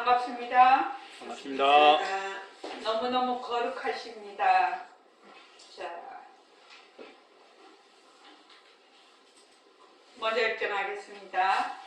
반갑습니다. 반갑습니다. 너무너무 거룩하십니다. 자, 먼저 입장하겠습니다.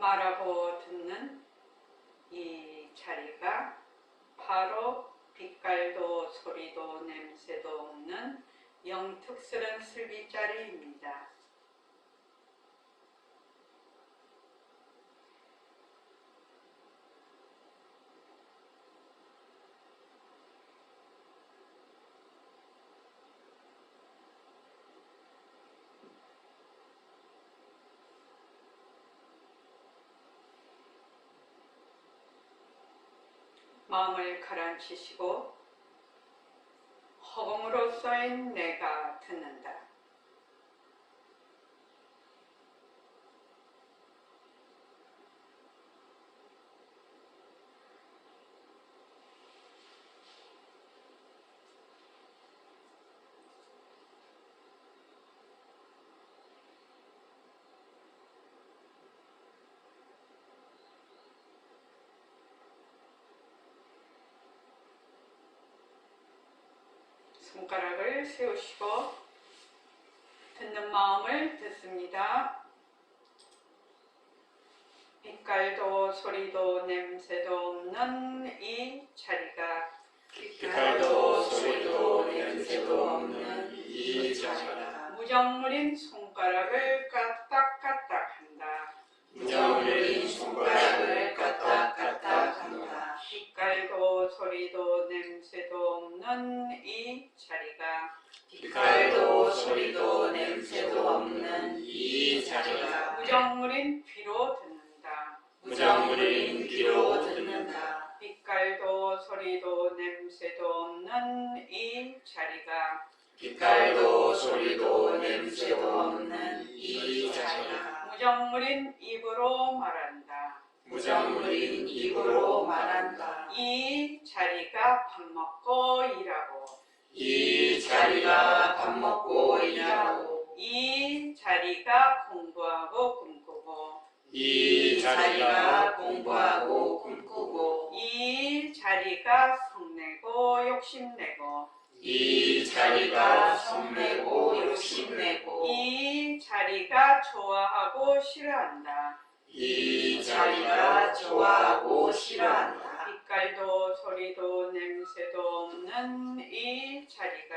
말하고 듣는 이 자리가 바로 빛깔도 소리도 냄새도 없는 영특스런 슬비자리입니다. 마음을 가라앉히시고 허공으로 쌓인 내가 듣는다. 손가락을 세우시고 듣는 마음을 듣습니다. 빛깔도 소리도 냄새도 없는 이 자리가 빛깔도 소리도 냄새도 없는 이 자리가 무정물인 손가락을 까딱까딱한다. 무정물인 손가락을 까딱까딱한다. 빛깔도 소리도 냄새도 없는 이 자리가 빛깔도 소리도 냄새도 없는 이 자리가 무정물인 귀로 듣는다. 무정물인 귀로 듣는다. 빛깔도 소리도 냄새도 없는 이 자리가 빛깔도 소리도 냄새도 없는 이 자리가 무정물인 입으로 말한다. 무정물인 입으로 말한다. 이 자리가 밥 먹고 일하고 이 자리가 밥 먹고 일하고 이 자리가 공부하고 꿈꾸고 이 자리가 공부하고 꿈꾸고 이 자리가 성내고 욕심내고 이 자리가 성내고 욕심내고 이 자리가 좋아하고 싫어한다. 이 자리가 좋아하고 싫어한다. 빛깔도 소리도 냄새도 없는 이 자리가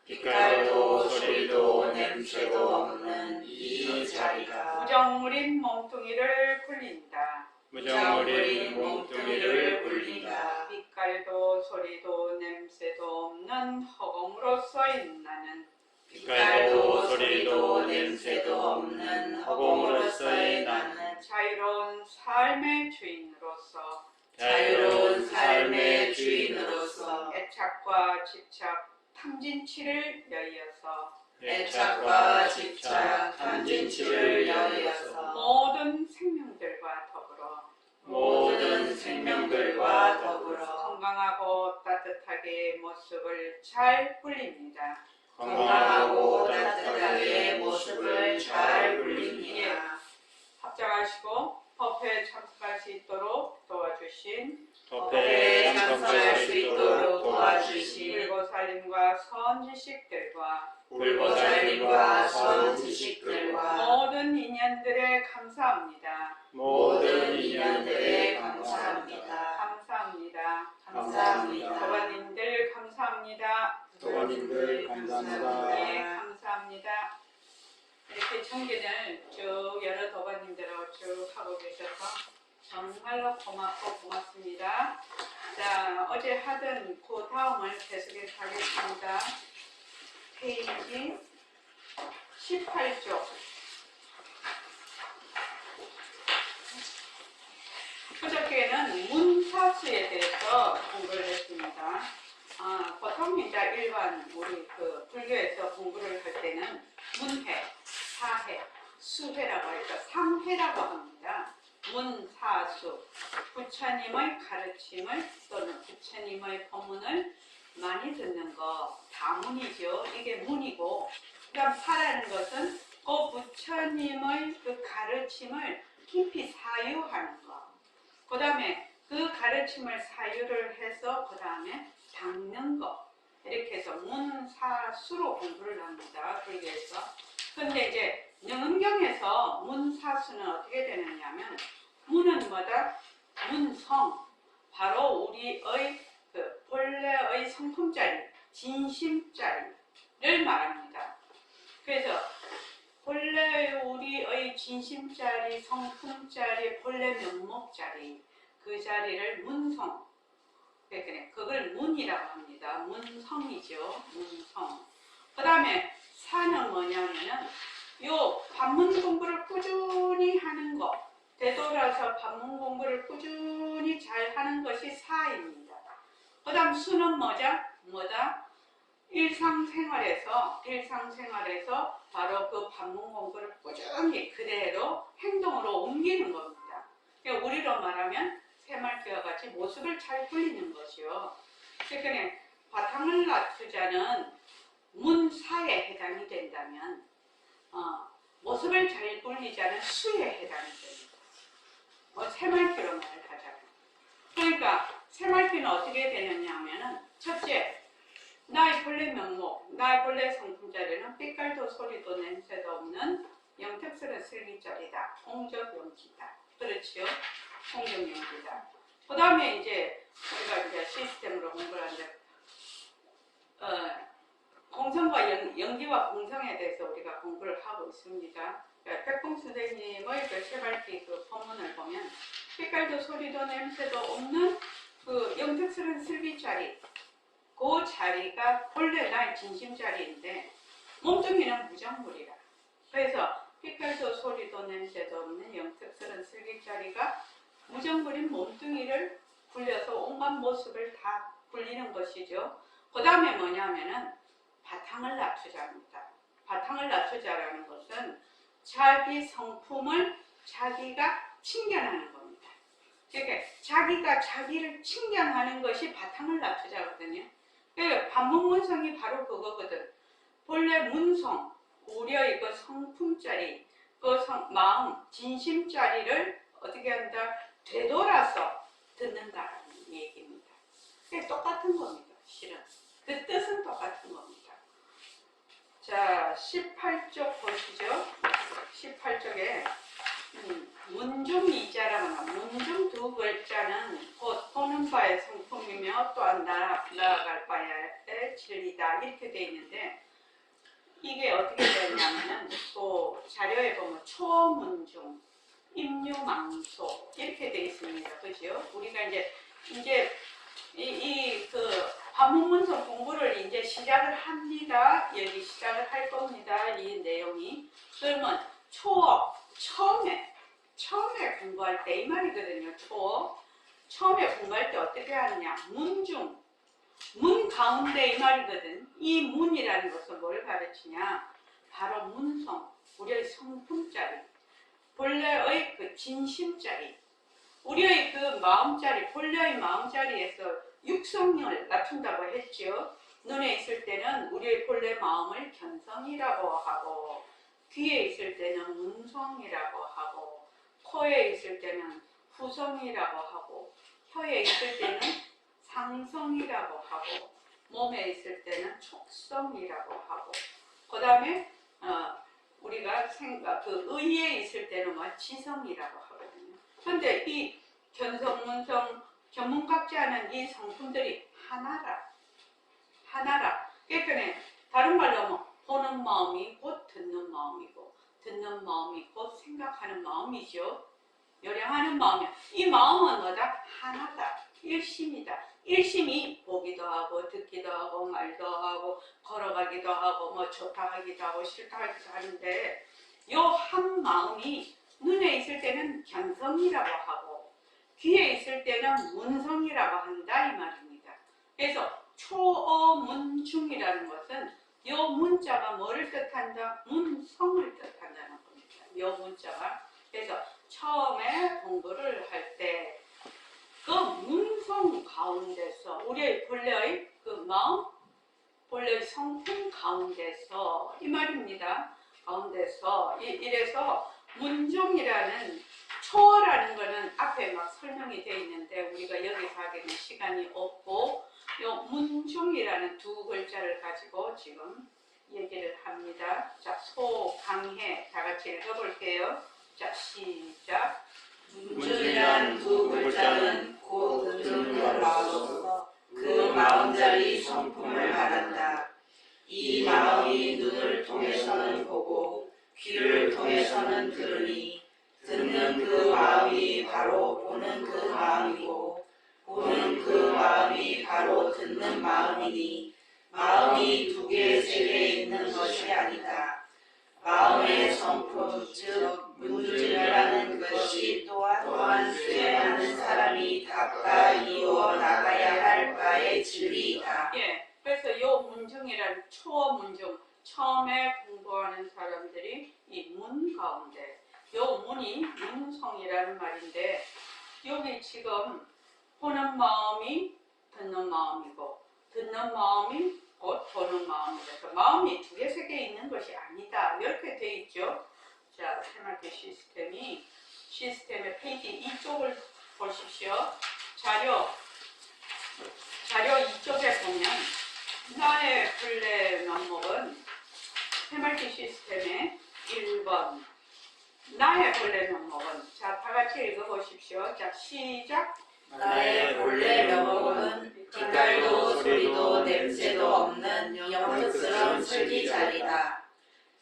빛깔도 소리도 냄새도 없는 이 자리가 무정물인 몸뚱이를 굴린다. 무정물인 몸뚱이를 굴린다. 빛깔도 소리도 냄새도 없는 허공으로서인 나는 빛깔도 소리도 냄새도 없는 허공으로서의 나는 자유로운 삶의 주인으로서 자유로운 삶의 주인으로서 애착과 집착, 탐진치를 여의어서 애착과 집착, 탐진치를 여의어서 모든 생명들과 더불어 모든 생명들과 더불어 건강하고 따뜻하게 모습을 잘 굴립니다. 건강하고 따뜻하게 모습을 잘 굴립니다. 합장하시고 법회에 참석할 수 있도록 도와주신 법회에 참석할 수 있도록 도와주신 불보살님과 선지식들과 불보살님과 선지식들과 모든 인연들에 감사합니다. 모든 인연들에 감사합니다. 감사합니다. 감사합니다. 도반님들 감사합니다. 도반님들 감사합니다. 예, 감사합니다. 이렇게 청진을 쭉 여러 도반님들하고 쭉 하고 계셔서 정말로 고맙고 고맙습니다. 자, 어제 하던 그 다음을 계속해서 하겠습니다. 페이지 18쪽. 그저께는 문사수에 대해서 공부를 했습니다. 보통 이제 일반 우리 그 불교에서 공부를 할 때는 수회라고 해서 3회라고 합니다. 문사수, 부처님의 가르침을 또는 부처님의 법문을 많이 듣는 거, 다문이죠. 이게 문이고, 그다음 사라는 것은 그 부처님의 그 가르침을 깊이 사유하는 거. 그 다음에 그 가르침을 사유를 해서 그 다음에 닦는 거. 이렇게 해서 문사수로 공부를 합니다. 그래서 근데 이제 영음경에서 문사수는 어떻게 되느냐면 문은 뭐다? 문성. 바로 우리의 그 본래의 성품자리, 진심자리를 말합니다. 그래서 본래 우리의 진심자리, 성품자리, 본래 면목자리, 그 자리를 문성, 그걸 문이라고 합니다. 문성이죠. 문성. 그 다음에 사는 뭐냐면은 요 반문 공부를 꾸준히 하는 것, 되돌아서 반문 공부를 꾸준히 잘 하는 것이 사입니다. 그 다음 수는 뭐다? 일상생활에서 바로 그 반문 공부를 꾸준히 그대로 행동으로 옮기는 겁니다. 그러니까 우리로 말하면 새말귀와 같이 모습을 잘 굴리는 것이요. 그러니까 바탕을 낮추자는 문사에 해당이 된다면 모습을 잘 굴리자는 수에 해당이 됩니다. 새말귀로 말을 하자면. 그러니까 새말귀는 어떻게 되느냐 하면은 첫째, 나의 본래 면목, 나의 본래 성품자리는 빛깔도 소리도 냄새도 없는 영특스러운 슬기자리다. 공적용기다. 그렇지요? 공적용기다. 그 다음에 이제 우리가 이제 시스템으로 공부를 하는데 공성과 연기와 공성에 대해서 우리가 공부를 하고 있습니다. 백봉 선생님의 그 새말귀 그 본문을 보면 빛깔도 소리도 냄새도 없는 그 영특스러운 슬기자리, 그 자리가 본래 나의 진심자리인데 몸뚱이는 무정물이라. 그래서 빛깔도 소리도 냄새도 없는 영특스러운 슬기자리가 무정물인 몸뚱이를 굴려서 온갖 모습을 다 굴리는 것이죠. 그 다음에 뭐냐면은 바탕을 낮추자입니다. 바탕을 낮추자라는 것은 자기 성품을 자기가 칭견하는 겁니다. 그러니까 자기가 자기를 칭견하는 것이 바탕을 낮추자거든요. 반문문성이 바로 그거거든. 본래 문성, 우려의 그 성품자리, 그 마음, 진심자리를 어떻게 한다? 되돌아서 듣는다라는 얘기입니다. 그게 똑같은 겁니다. 실은. 그 뜻은 똑같은 겁니다. 자, 18쪽 보시죠. 18쪽에 문중이자라고 합니다. 문중 두 글자는 곧 보는 바의 성품이며 또한 나아갈 바의 진리다. 이렇게 되어 있는데 이게 어떻게 되냐면은 또 자료에 보면 초문중, 임유망소 이렇게 되어 있습니다. 그죠? 우리가 이제 그 반문문서 공부를 이제 시작을 합니다. 여기 시작을 할 겁니다. 이 내용이. 그러면 처음에 공부할 때 이 말이거든요. 처음에 공부할 때 어떻게 하느냐? 문중, 문 가운데 이 말이거든. 이 문이라는 것은 뭘 가르치냐? 바로 문성, 우리의 성품자리, 본래의 그 진심자리, 우리의 그 마음자리, 본래의 마음자리에서 육성을 낮춘다고 했죠. 눈에 있을 때는 우리의 본래 마음을 견성이라고 하고, 귀에 있을 때는 문성이라고 하고, 코에 있을 때는 후성이라고 하고, 혀에 있을 때는 상성이라고 하고, 몸에 있을 때는 촉성이라고 하고, 그 다음에 우리가 그 의에 있을 때는 지성이라고 하거든요. 그런데 이 견성, 문성, 견문각자는 이 성품들이 하나라. 그러니까 다른 말로 보는 마음이 곧 듣는 마음이고, 듣는 마음이 곧 생각하는 마음이죠. 요량하는 마음이야. 이 마음은 뭐다? 하나다. 일심이다. 일심이 보기도 하고 듣기도 하고 말도 하고 걸어가기도 하고 좋다 하기도 하고 싫다 하기도 하는데 요 한 마음이 눈에 있을 때는 견성이라고 하고 귀에 있을 때는 문성이라고 한다 이 말입니다. 그래서 초어문중이라는 것은 요 문자가 뭐를 뜻한다? 문성을 뜻한다는 겁니다. 요 문자가. 그래서 처음에 공부를 할 때 그 문성 가운데서 우리의 본래의 그 마음, 본래의 성품 가운데서 이 말입니다. 가운데서 이래서 문종이라는 초어라는 거는 앞에 막 설명이 되어 있는데 우리가 여기서 하기는 시간이 없고 요 문종이라는 두 글자를 가지고 지금 얘기를 합니다. 자, 소강해 다 같이 읽어볼게요. 자, 시작. 문중이란 두 글자는 곧 듣는 마음으로서 그 마음자리 성품을 말한다. 이 마음이 눈을 통해서는 보고 귀를 통해서는 들으니 듣는 그 마음이 바로 보는 그 마음이고 보는 그 마음이 바로 듣는 마음이니 마음이 두 개, 세 개 있는 것이 아니다. 마음의 성품, 즉 문중이라는 것이 또한 수행하는 사람이 닦아 이루어 나가야 할 바의 진리이다. 예, 그래서 요 문중이라는 초어 문중, 처음에 공부하는 사람들이 이 문 가운데, 요 문이 문성이라는 말인데 여기 지금 보는 마음이 듣는 마음이고 듣는 마음이 곧 보는 마음이라서 마음이 두 개, 세 개 있는 것이 아니다. 이렇게 돼 있죠. 자, 해맑게 시스템의 페이지 2쪽을 보십시오. 자료 2쪽에 보면 나의 본래 면목은 해맑게 시스템의 1번 나의 본래 면목은 자, 다 같이 읽어보십시오. 자, 시작. 나의 본래 면목은 빛깔도 소리도 냄새도 없는 영특스러운 슬기자리다.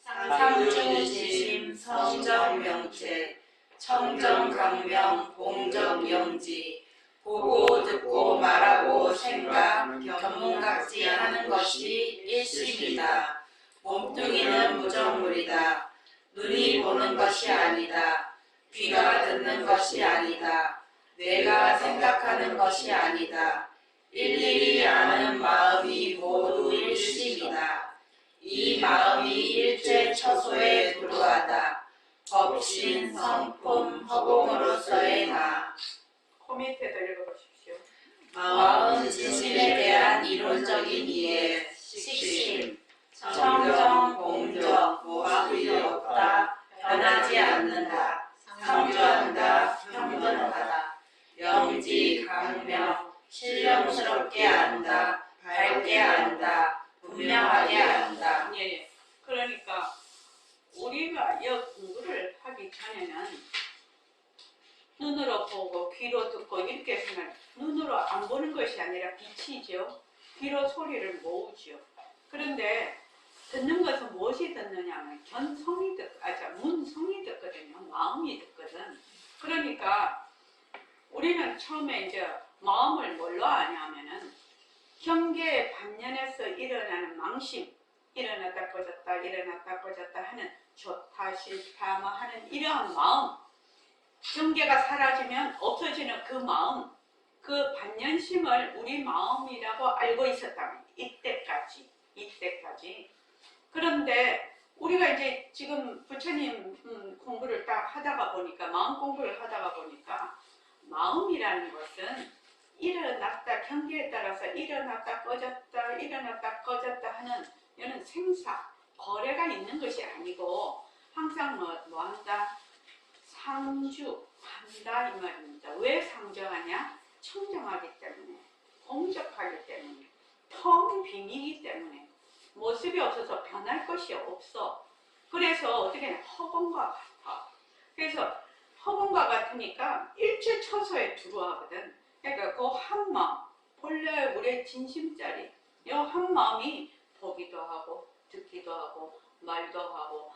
상중지심 성정명체 청정강명 봉정영지 보고 듣고 말하고 생각 견문각지 하는 것이 일심이다. 몸뚱이는 무정물이다. 눈이 보는 것이 아니다. 귀가 듣는 것이 아니다. 내가 생각하는 것이 아니다. 일일이 아는 마음이 모두 일심이다. 이 마음이 일체 처소에 도루하다. 법신, 성품, 허공으로서의 나. 그 밑에도 읽어보십시오. 마음은 진심에 대한 이론적인 이해, 식심, 청정, 공정, 무함이 없다. 변하지 않는다. 상주한다. 평등하다. 영지, 강명, 신령스럽게 안다. 밝게 안다. 분명하게 안다. 예. 그러니까 우리가 이 공부를 하기 전에는 눈으로 보고 귀로 듣고 이렇게 했으면 눈으로 안 보는 것이 아니라 빛이죠. 귀로 소리를 모으죠. 그런데 듣는 것은 무엇이 듣느냐면 견성이 문성이 듣거든요. 마음이 듣거든. 그러니까 우리는 처음에 이제 마음을 뭘로 아냐면은 경계의 반면에서 일어나는 망심, 일어났다 꺼졌다 일어났다 꺼졌다 하는 좋다 싫다 뭐 하는 이러한 마음, 경계가 사라지면 없어지는 그 마음, 그 반면심을 우리 마음이라고 알고 있었다면 이때까지. 그런데 우리가 이제 지금 부처님 공부를 딱 하다가 보니까 마음 공부를 하다가 보니까 마음이라는 것은 일어났다 경계에 따라서 일어났다 꺼졌다 하는 이는 생사 거래가 있는 것이 아니고 항상 뭐 한다 상주한다 이 말입니다. 왜 상정하냐? 청정하기 때문에 공적하기 때문에 텅 빈이기 때문에 모습이 없어서 변할 것이 없어. 그래서 어떻게 허공과 같아. 그래서 허공과 같으니까 일체 처소에 들어와거든. 그러니까 그 한 마음, 본래 우리의 진심자리, 이 한 마음이 보기도 하고, 듣기도 하고, 말도 하고,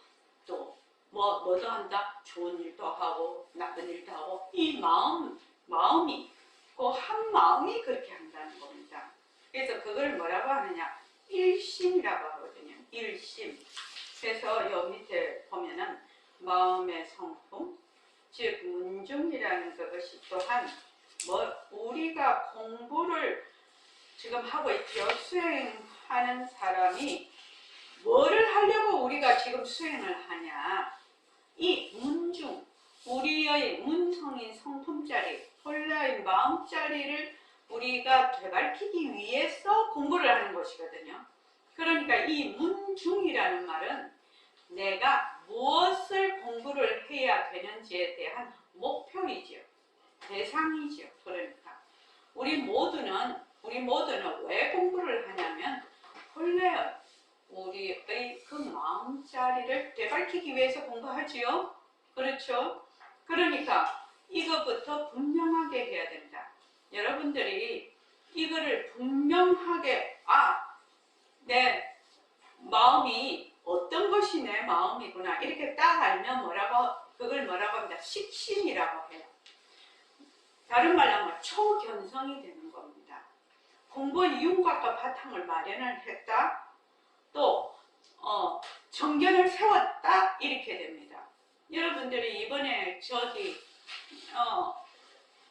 또 뭐도 한다? 좋은 일도 하고, 나쁜 일도 하고, 이 마음이, 그 한 마음이 그렇게 한다는 겁니다. 그래서 그걸 뭐라고 하느냐? 일심이라고 하거든요. 일심. 그래서 요 밑에 보면은 마음의 성품, 즉 문중이라는 그것이 또한 우리가 공부를 지금 하고 있죠. 수행하는 사람이 뭐를 하려고 우리가 지금 수행을 하냐? 이 문중, 우리의 문성인 성품짜리, 본래의 마음짜리를 우리가 되밝히기 위해서 공부를 하는 것이거든요. 그러니까 이 문중이라는 말은 내가 무엇을 공부를 해야 되는지에 대한 목표이죠. 대상이죠. 그러니까 우리 모두는 왜 공부를 하냐면 본래 우리의 그 마음자리를 되밝히기 위해서 공부하지요. 그렇죠? 그러니까 이것부터 분명하게 해야 된다. 여러분들이 이거를 분명하게 내 마음이 어떤 것이 내 마음이구나 이렇게 딱 알면 그걸 뭐라고 합니다. 식심이라고 해요. 다른 말로 하면 초견성이 되는 겁니다. 공부의 윤곽과 바탕을 마련을 했다. 또 정견을 세웠다. 이렇게 됩니다. 여러분들이 이번에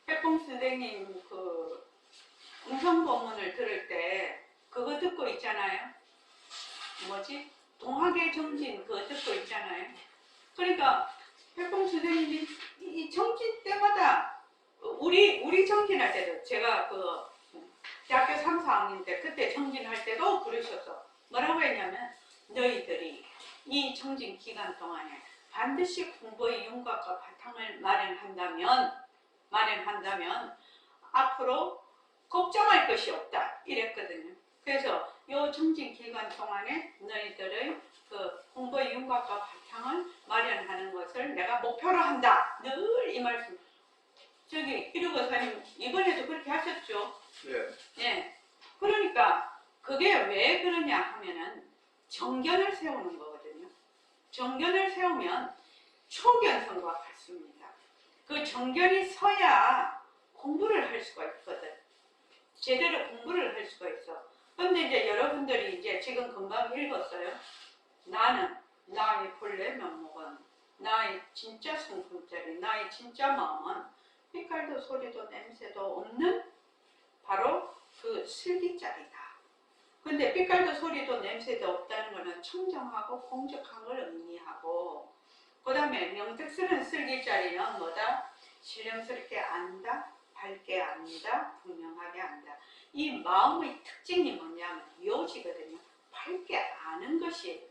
백봉 선생님 그 음성 법문을 들을 때 그거 듣고 있잖아요. 동학의 정진 그거 듣고 있잖아요. 그러니까 백봉 선생님이 이 정진 때마다 우리 정진할 때도 제가 그 대학교 3, 4학년 때 그때 정진할 때도 그러셨어. 뭐라고 했냐면 너희들이 이 정진 기간 동안에 반드시 공부의 윤곽과 바탕을 마련한다면 앞으로 걱정할 것이 없다 이랬거든요. 그래서 이 정진 기간 동안에 너희들의 그 공부의 윤곽과 바탕을 마련하는 것을 내가 목표로 한다. 늘 이 말씀. 저기 1호고사님 이번에도 그렇게 하셨죠? 네. 그러니까 그게 왜 그러냐 하면은 정견을 세우는 거거든요. 정견을 세우면 초견성과 같습니다. 그 정견이 서야 공부를 할 수가 있거든. 제대로 공부를 할 수가 있어. 근데 이제 여러분들이 이제 지금 금방 읽었어요. 나의 본래 면목은, 나의 진짜 성품짜리, 나의 진짜 마음은 빛깔도 소리도 냄새도 없는 바로 그 슬기짜리다. 근데 빛깔도 소리도 냄새도 없다는 것은 청정하고 공적한 걸 의미하고, 그 다음에 명특스러운 슬기짜리는 뭐다? 신령스럽게 안다, 밝게 안다, 분명하게 안다. 이 마음의 특징이 뭐냐면 요지거든요. 밝게 아는 것이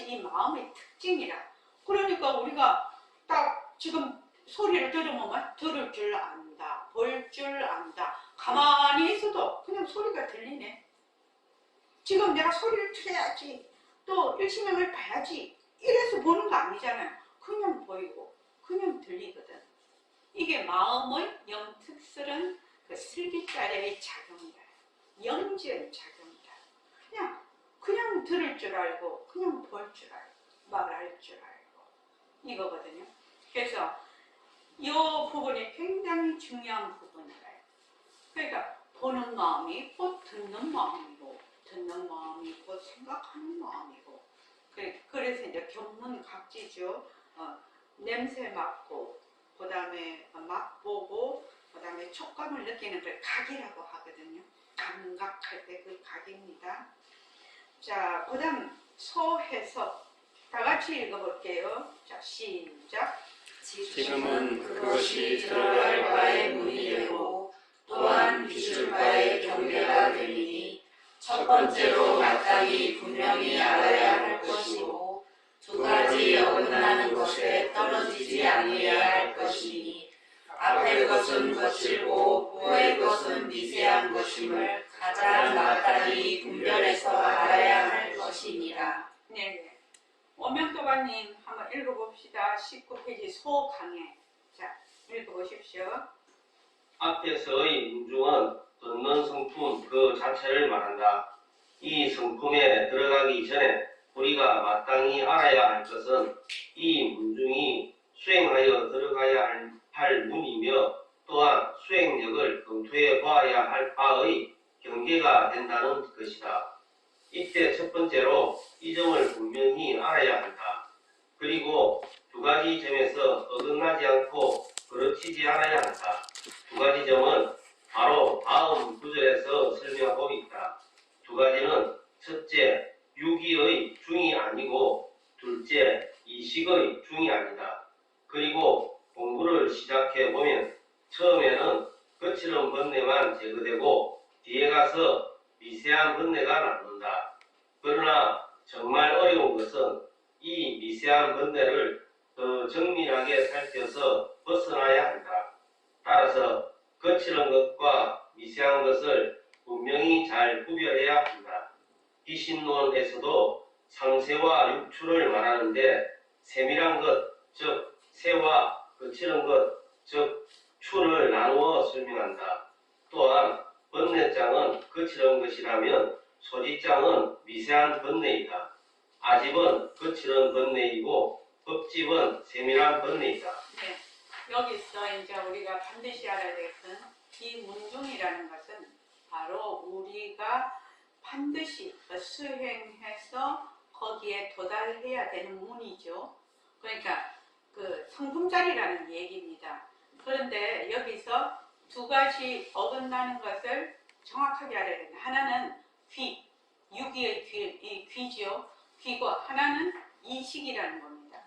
이 마음의 특징이라. 그러니까 우리가 딱 지금 소리를 들으면 들을 줄 안다, 볼 줄 안다. 가만히 있어도 그냥 소리가 들리네. 지금 내가 소리를 들어야지, 또 일신형을 봐야지 이래서 보는 거 아니잖아요. 그냥 보이고 그냥 들리거든. 이게 마음의 영특스러운 그 슬기짜리의 작용이다. 영지의 작용이다. 그냥 들을 줄 알고 그냥 볼 줄 알고 말할 줄 알고 이거거든요. 그래서 이 부분이 굉장히 중요한 부분이에요. 그러니까 보는 마음이 곧 듣는 마음이고, 듣는 마음이 곧 생각하는 마음이고, 그래서 이제 견문각지죠. 냄새 맡고, 그 다음에 맛보고, 그 다음에 촉감을 느끼는 걸 각이라고 하거든요. 감각할 때 그 각입니다. 자, 그 다음 소해석 다 같이 읽어볼게요. 자, 시작. 지금은 그것이 들어갈 바의 문이 되고 또한 비출 바의 경계가 되리니 첫 번째로 마땅히 분명히 알아야 할 것이고 두 가지 어긋나는 것에 떨어지지 아니해야 할 것이니 앞의 것은 거칠고 후의 것은 미세한 것임을 가장 마땅히 분별해서 알아야 할 것이니라. 네. 원명도가님 한번 읽어봅시다. 19페이지 소강해. 자, 읽어보십시오. 앞에서의 문중은 듣는 성품 그 자체를 말한다. 이 성품에 들어가기 전에 우리가 마땅히 알아야 할 것은 이 문중이 수행하여 들어가야 할 문이며 또한 수행력을 검토해 봐야 할 바의 경계가 된다는 것이다. 이때 첫 번째로 이 점을 분명히 알아야 한다. 그리고 두 가지 점에서 어긋나지 않고 그르치지 않아야 한다. 두 가지 점은 바로 다음 구절에서 설명하고 있다. 두 가지는 첫째, 유기의 중이 아니고 둘째, 이식의 중 거칠은 번뇌만 제거되고 뒤에 가서 미세한 번뇌가 남는다. 그러나 정말 어려운 것은 이 미세한 번뇌를 더 정밀하게 살펴서 벗어나야 한다. 따라서 거칠은 것과 미세한 것을 분명히 잘 구별해야 한다. 이신론에서도 상세와 육출을 말하는데 세밀한 것, 즉 세와 거칠은 것, 즉 출을 나누어 설명한다. 또한 번뇌장은 거칠은 것이라면 소지장은 미세한 번뇌이다. 아집은 거칠은 번뇌이고 법집은 세밀한 번뇌이다. 네. 여기서 이제 우리가 반드시 알아야 될 것은 이 문중이라는 것은 바로 우리가 반드시 수행해서 거기에 도달해야 되는 문이죠. 그러니까 그 성품자리라는 얘기입니다. 그런데 여기서 두 가지 어긋나는 것을 정확하게 알아야 됩니다. 하나는 귀, 유기의 귀지요. 귀고 하나는 이식이라는 겁니다.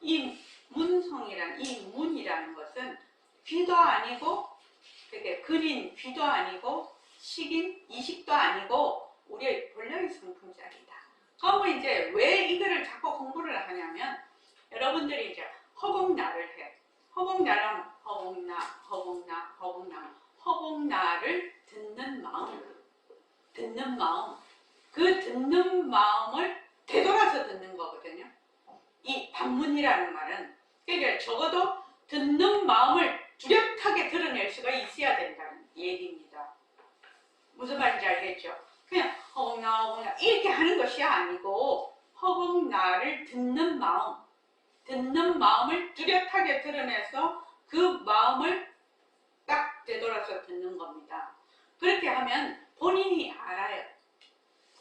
이 문성이란 이 문이라는 것은 귀도 아니고 그게 그린 귀도 아니고 식인 이식도 아니고 우리의 본래의 성품자리다. 그러면 이제 왜 이거를 자꾸 공부를 하냐면 여러분들이 이제 허공나를 해. 허공나라면 허공나를 듣는 마음. 그 듣는 마음을 되돌아서 듣는 거거든요. 이 반문이라는 말은 그러니까 적어도 듣는 마음을 뚜렷하게 드러낼 수가 있어야 된다는 얘기입니다. 무슨 말인지 알겠죠? 그냥 허공나 이렇게 하는 것이 아니고 허공나를 듣는 마음을 뚜렷하게 드러내서 그 마음을 딱 되돌아서 듣는 겁니다. 그렇게 하면 본인이 알아요.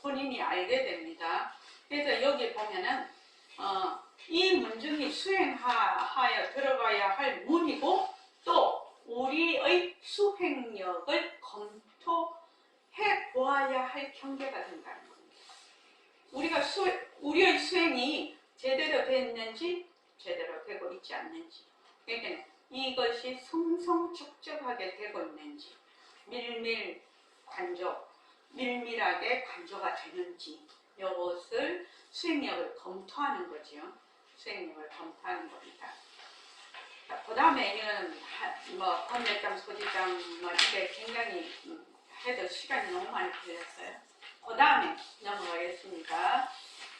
본인이 알게 됩니다. 그래서 여기 보면은 이 문중이 수행하여 들어가야 할 문이고 또 우리의 수행력을 검토해 보아야 할 경계가 된다는 겁니다. 우리의 수행이 제대로 됐는지 제대로 되고 있지 않는지, 그러니까 이것이 성성적적하게 되고 있는지, 밀밀하게 관조가 되는지, 이것을 수행력을 검토하는 거죠. 수행력을 검토하는 겁니다. 그 다음에 이거는 번뇌장, 소지장 이게 굉장히 해도 시간이 너무 많이 걸렸어요. 그 다음에 넘어가겠습니다.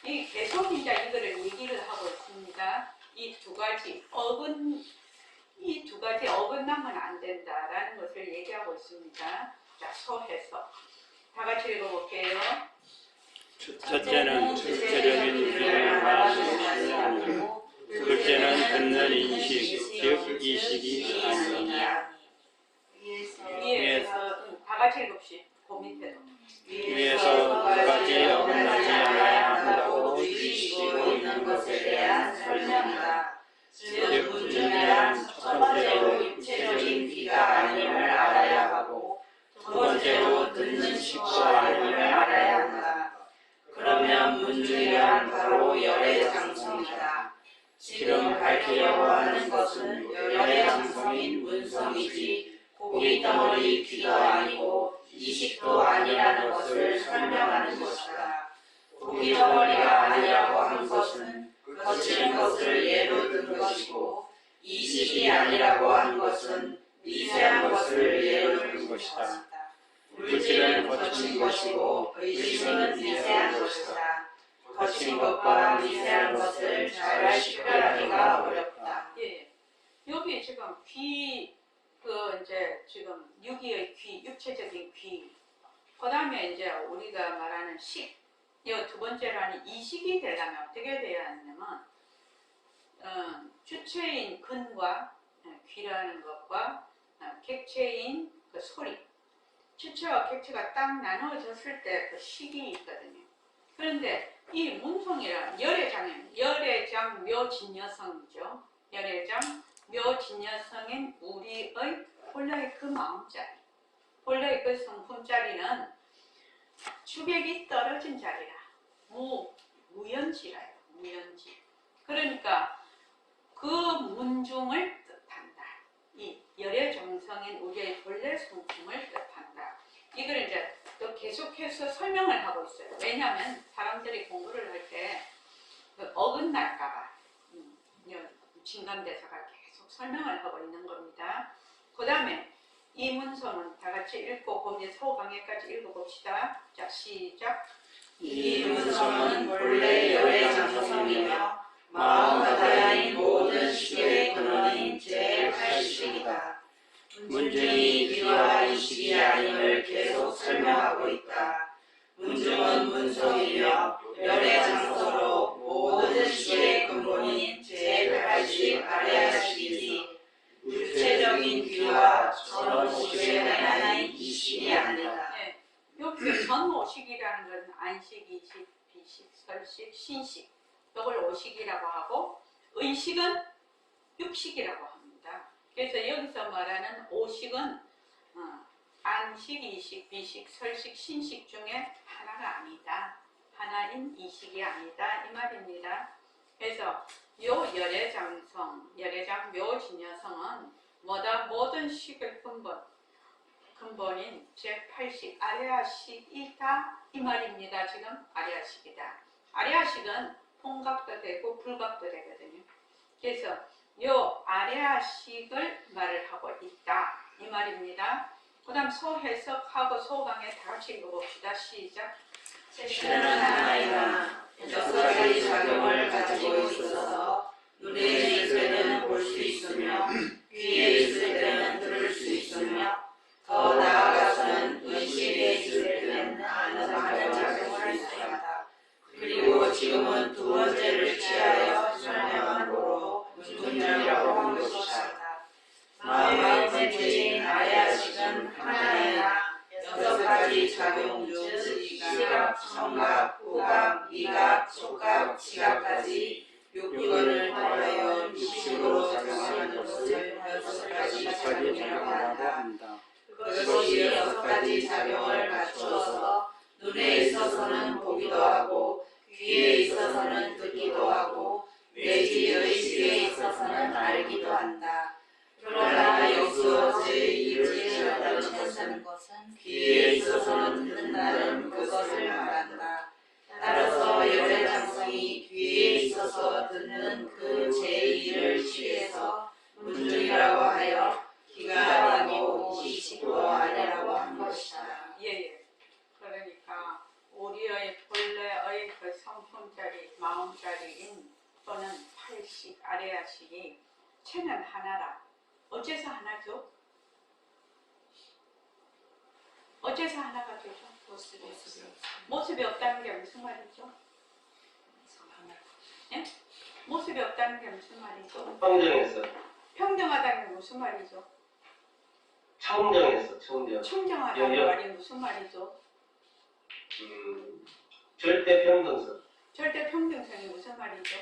이 계속 이제 이거를 얘기를 하고 있습니다. 이 두 가지 어긋나면 안 된다라는 것을 얘기하고 있습니다. 자, 소해서 다 같이 읽어볼게요. 첫째는 주체적인 유기를 말하는 아니고 둘째는 듣는 인식, 즉 이식이 아니니라. 위에서 다 같이 읽읍시. 그 밑에도. 위에서 두 가지 어긋나지 않아야 한다고 주의시키고 있는 것에 대한 설명이다. 즉 문중이란 첫 번째로 육체적인 귀가 아님을 알아야 하고 두 번째로 듣는 식과 아님을 알아야 한다. 그러면 문중이란 바로 열의 장성이다. 지금 밝히려고 하는 것은 열의 장성인 문성이지 고기 덩어리 귀도 아니고 이식도 아니라는 것을 설명하는 것이다. 고기 덩어리가 아니라고 한 것은 거칠은 것을 예로 든 것이고 이식이 아니라고 한 것은 미세한 것을 예로 든 것이다. 물질은 거친 것이고 의식은 미세한 것이다. 거친 것과 미세한 것을 잘 식별하기가 어렵다. 예. 여기 지금 이제 지금 유기의 귀, 육체적인 귀. 그 다음에 이제 우리가 말하는 식. 이 두 번째로는 이식이 되려면 어떻게 돼야 하냐면, 주체인 근과 귀라는 것과 객체인 그 소리. 주체와 객체가 딱 나누어졌을 때 그 식이 있거든요. 그런데 이 문성이란 열애장 묘진여성이죠. 열애장 묘진여성인 우리의 본래의 그 마음자리, 본래의 그 성품자리는 주객이 떨어진 자리라. 무연지라요. 무연지. 그러니까 그 문중을 뜻한다. 이 열애정성인 우리의 본래 성품을 뜻한다. 이걸 이제 또 계속해서 설명을 하고 있어요. 왜냐하면 사람들이 공부를 할 때 어긋날까봐 진감대사가 계속 설명을 하고 있는 겁니다. 그 다음에 이 문서는 다 같이 읽고 거기에 서강에까지 읽어봅시다. 자, 시작. 이 문서는 본래 열애장성이며 마음바다인 모든 시의 근원인 제80식이다. 문중이 귀와 이식이 아님을 계속 설명하고 있다. 문중은 문성이며 열애장성으로 모든 시의 근본인 제80 아래아식이지 구체적인 귀와 전오식의 하나인 이식이 아니다. 네. 여기서 전오식이라는 것은 안식, 이식, 비식, 설식, 신식 이걸 오식이라고 하고 의식은 육식이라고 합니다. 그래서 여기서 말하는 오식은 안식, 이식, 비식, 설식, 신식 중에 하나가 아니다. 하나인 이식이 아니다. 이 말입니다. 그래서 요 열애장성, 열애장 묘진여성은 뭐다? 모든 식의 근본인 제8식 아레아식이다. 이 말입니다. 지금 아레아식이다. 아레아식은 통각도 되고 불각도 되거든요. 그래서 요 아레아식을 말을 하고 있다. 이 말입니다. 그 다음 소해석하고 소강에 다 같이 읽어봅시다. 시작. 체는 하나이나 6가지 작용을 가지고 있어서 눈에 있을 때는 볼 수 있으며 귀에 있을 때는 들을 수 있으며 더 나아가서는 의식에 있을 때는 아는 작용을 할 수 있다. 그리고 지금은 두 번째를 취하여 설명한 거로 문중이라고 하는 것이다. 마음의 본체인 아야식은 하나이나 6가지 작용 중 시각, 청각, 후각, 미각, 촉각, 시각까지 육근을 통하여 육식으로 작용하는 것을 6가지 작용이라고 한다. 그것이 6가지 작용을 갖추어서 눈에 있어서는 보기도 하고 귀에 있어서는 듣기도 하고 내지 의식에 있어서는 알기도 한다. 그러나 여기서 제2를 찾는 것은 귀에 있어서는 듣는다는 그것을 말한다. 따라서 열애장성이 귀에 있어서 듣는 그 제2를 취해서 문중이라고 하여 귀가 아니고 이식도 아니라고 한 것이다. 예. 그러니까 우리의 본래의 그 성품자리, 마음자리인 또는 8식, 아레아식이 체는 하나라. 어째서 하나죠? 어째서 하나가 되죠? 모습이 없다는 게 무슨 말이죠? 예? 모습이 없다는 게 무슨 말이죠? 평정했어. 평정하다는 게 무슨 말이죠? 청정했어. 청정. 청정하다는 말이 무슨 말이죠? 절대 평등성. 절대 평등성이 무슨 말이죠?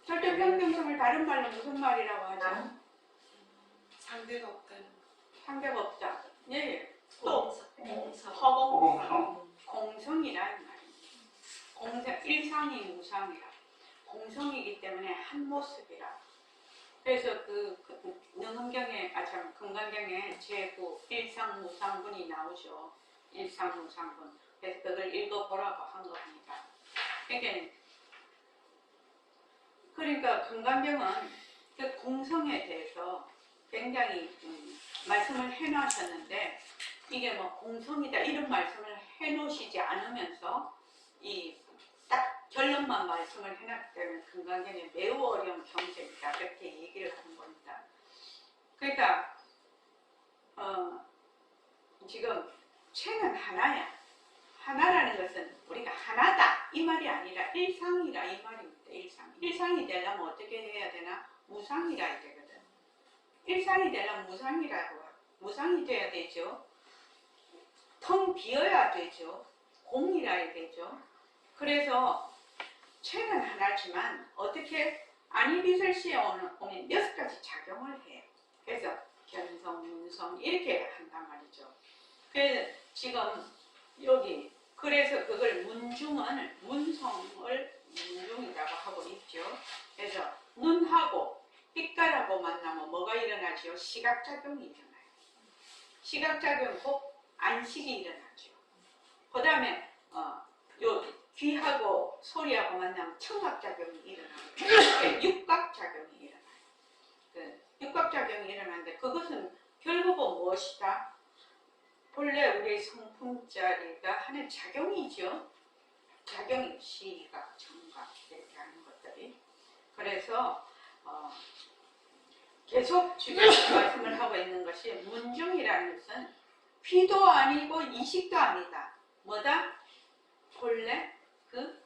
절대 평등성을 다른 말로 무슨 말이라고 하죠? 상대가 없다는 상대가 없다. 예. 또 공성. 허공성, 공성이라는 말입니다. 공성, 일상이 무상이라. 공성이기 때문에 한 모습이라. 그래서 능엄경에, 금강경에 제9 일상무상분이 나오죠. 일상무상분. 그래서 그걸 읽어보라고 한 겁니다. 그러니까 금강경은 그 공성에 대해서 굉장히 말씀을 해놓으셨는데 이게 뭐 공성이다 이런 말씀을 해놓으시지 않으면서 이 딱 결론만 말씀을 해놨기 때문에 금강경이 매우 어려운 경제입니다. 그렇게 얘기를 하는 겁니다. 그러니까 지금 체는 하나야. 하나라는 것은 우리가 하나다 이 말이 아니라 일상이라 이 말입니다. 일상이 되려면 어떻게 해야 되나? 무상이라 해야 되거든. 일상이 되려면 무상이 돼야 되죠. 텅 비어야 되죠. 공이라 해야 되죠. 그래서 체는 하나지만 어떻게 안이비설시에 오면 6가지 작용을 해요. 그래서 견성, 문성 이렇게 한단 말이죠. 그래서 지금 여기 그래서 그걸 문중을 문성을 문중이라고 하고 있죠. 그래서 눈하고 빛깔하고 만나면 뭐가 일어나죠? 시각작용이 일어나요. 시각작용 곧 안식이 일어나죠. 그 다음에 요 귀하고 소리하고 만나면 청각작용이 일어나고 육각작용이 일어나요. 그 육각작용이 일어나는데 그것은 결국은 무엇이다? 본래 우리 성품자리가 하는 작용이죠. 작용이 시각, 청각 이렇게 하는 것들이. 그래서 계속 주변에서 말씀을 하고 있는 것이 문중이라는 것은 귀도 아니고 이식도 아니다. 뭐다? 본래 그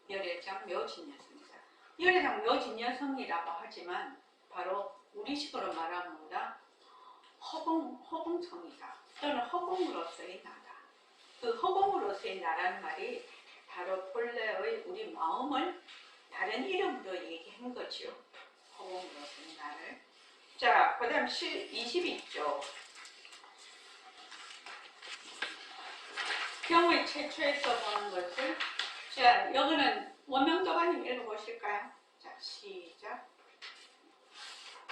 열애장 묘진여성이다. 열애장 묘진여성이라고 하지만 바로 우리식으로 말하면 뭐다? 허공성이다. 또는 허공으로서의 나다. 그 허공으로서의 나라는 말이 바로 본래의 우리 마음을 다른 이름으로 얘기한 거죠. 허공으로서의 나를. 자, 그 다음 22쪽. 경의 최초에서 보는 것을, 자, 여기는 원명도가님 읽어보실까요? 자, 시작.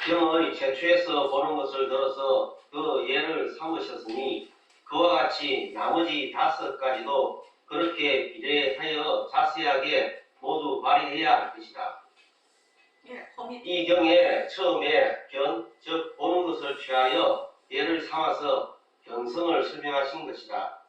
경의 최초에서 보는 것을 들어서 그 예를 삼으셨으니 그와 같이 나머지 5가지도 그렇게 비례하여 자세하게 모두 발휘해야 할 것이다. 예, 이 경에 처음에 견, 즉 보는 것을 취하여 예를 삼아서 견성을 설명하신 것이다.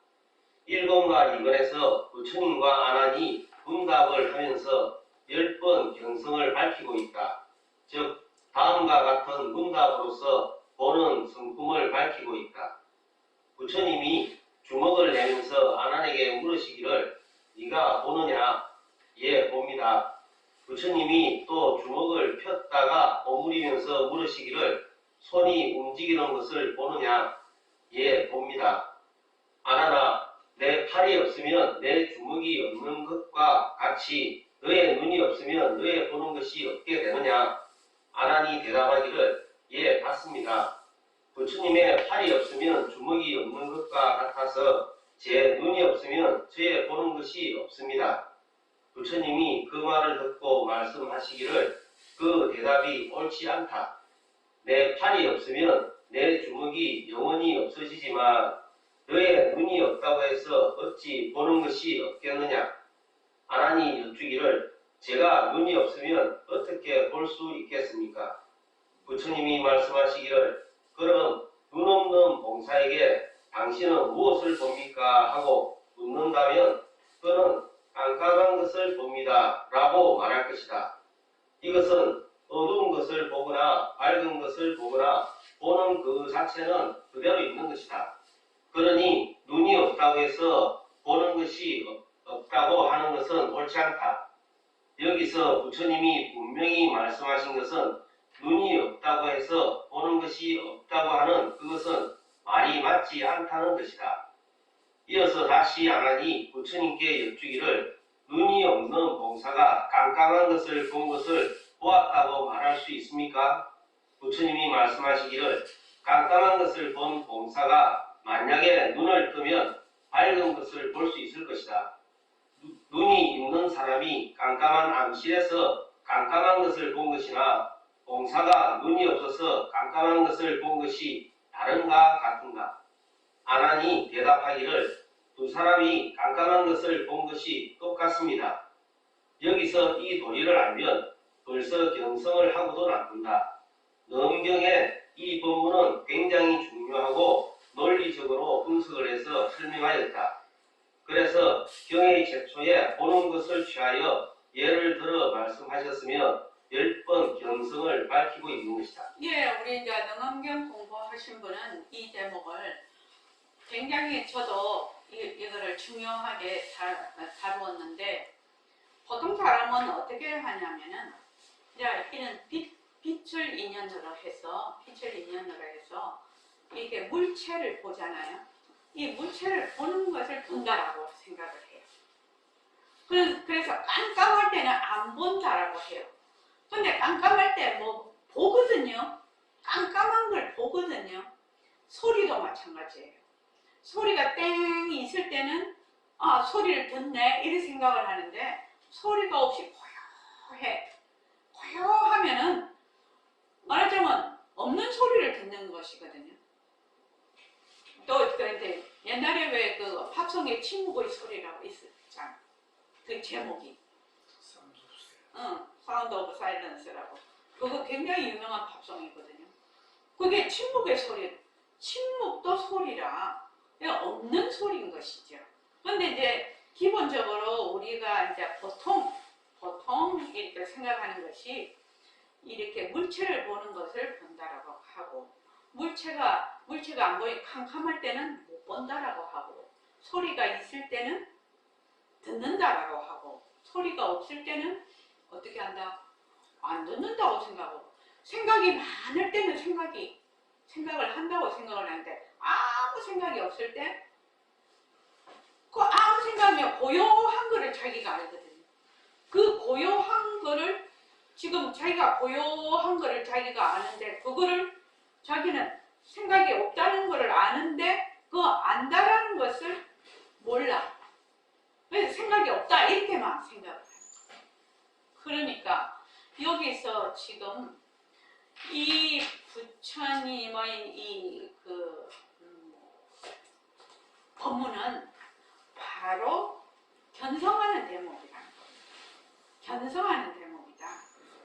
1권과 2권에서 부처님과 아난이 문답을 하면서 10번 견성을 밝히고 있다. 즉 다음과 같은 문답으로서 보는 성품을 밝히고 있다. 부처님이 주먹을 내면서 아난에게 물으시기를 네가 보느냐? 예, 봅니다. 부처님이 또 주먹을 폈다가 오므리면서 물으시기를 손이 움직이는 것을 보느냐? 예, 봅니다. 아난아, 내 팔이 없으면 내 주먹이 없는 것과 같이 너의 눈이 없으면 너의 보는 것이 없게 되느냐? 아난이 대답하기를 예, 맞습니다. 부처님의 팔이 없으면 주먹이 없는 것과 같아서 제 눈이 없으면 저의 보는 것이 없습니다. 부처님이 그 말을 듣고 말씀하시기를 그 대답이 옳지 않다. 내 팔이 없으면 내 주먹이 영원히 없어지지만 너의 눈이 없다고 해서 어찌 보는 것이 없겠느냐? 아난이 여쭈기를 제가 눈이 없으면 어떻게 볼 수 있겠습니까? 부처님이 말씀하시기를 그럼 눈 없는 봉사에게 당신은 무엇을 봅니까? 하고 묻는다면 그는 깜깜한 것을 봅니다. 라고 말할 것이다. 이것은 어두운 것을 보거나 밝은 것을 보거나 보는 그 자체는 그대로 있는 것이다. 그러니 눈이 없다고 해서 보는 것이 없다고 하는 것은 옳지 않다. 여기서 부처님이 분명히 말씀하신 것은 눈이 없다고 해서 보는 것이 없다고 하는 그것은 말이 맞지 않다는 것이다. 이어서 다시 아난이 부처님께 여쭈기를 눈이 없는 봉사가 깜깜한 것을 본 것을 보았다고 말할 수 있습니까? 부처님이 말씀하시기를 깜깜한 것을 본 봉사가 만약에 눈을 뜨면 밝은 것을 볼 수 있을 것이다. 눈이 있는 사람이 깜깜한 암실에서 깜깜한 것을 본 것이나 봉사가 눈이 없어서 깜깜한 것을 본 것이 다른가 같은가? 아난이 대답하기를 두 사람이 깜깜한 것을 본 것이 똑같습니다. 여기서 이 도리를 알면 벌써 견성을 하고도 남는다. 넘경에 이 본문은 굉장히 중요하고 논리적으로 분석을 해서 설명하였다. 그래서 경의 최초에 보는 것을 취하여 예를 들어 말씀하셨으며 10번 견성을 밝히고 있는 것이다. 예, 우리 이제 능엄경 공부하신 분은 이 대목을 굉장히 저도 이거를 중요하게 다루었는데 보통 사람은 어떻게 하냐면은 이제 이런 빛을 인연으로 해서 이렇게 물체를 보잖아요. 이 물체를 보는 것을 본다라고 생각을 해요. 그래서 깜깜할 때는 안 본다라고 해요. 근데 깜깜할 때 뭐 보거든요. 깜깜한 걸 보거든요. 소리도 마찬가지예요. 소리가 땡 있을 때는 소리를 듣네 이렇게 생각을 하는데 소리가 없이 고요해. 고요하면은 말하자면 없는 소리를 듣는 것이거든요. 또 이제 옛날에 왜 그 팝송의 침묵의 소리라고 있었잖아. 그 제목이. 사운드 오브 사일런스라고. 그거 굉장히 유명한 팝송이거든요. 그게 침묵의 소리, 침묵도 소리라 없는 소리인 것이죠. 근데 이제 기본적으로 우리가 이제 보통 이렇게 생각하는 것이 이렇게 물체를 보는 것을 본다라고 하고, 물체가 안 보이 캄캄할 때는 못 본다라고 하고, 소리가 있을 때는 듣는다라고 하고, 소리가 없을 때는 어떻게 한다? 안 듣는다고 생각하고, 생각이 많을 때는 생각을 한다고 생각을 하는데, 아무 생각이 없을 때, 그 아무 생각이면 고요한 거를 자기가 알거든요. 그 고요한 거를, 지금 자기가 고요한 거를 자기가 아는데, 그거를 자기는 생각이 없다는 거를 아는데, 그 안다라는 것을 몰라. 그래서 생각이 없다, 이렇게만 생각을 해요. 그러니까, 여기서 지금 이 부처님의 법문은 바로 견성하는 대목이라는 거예요. 견성하는 대목이다.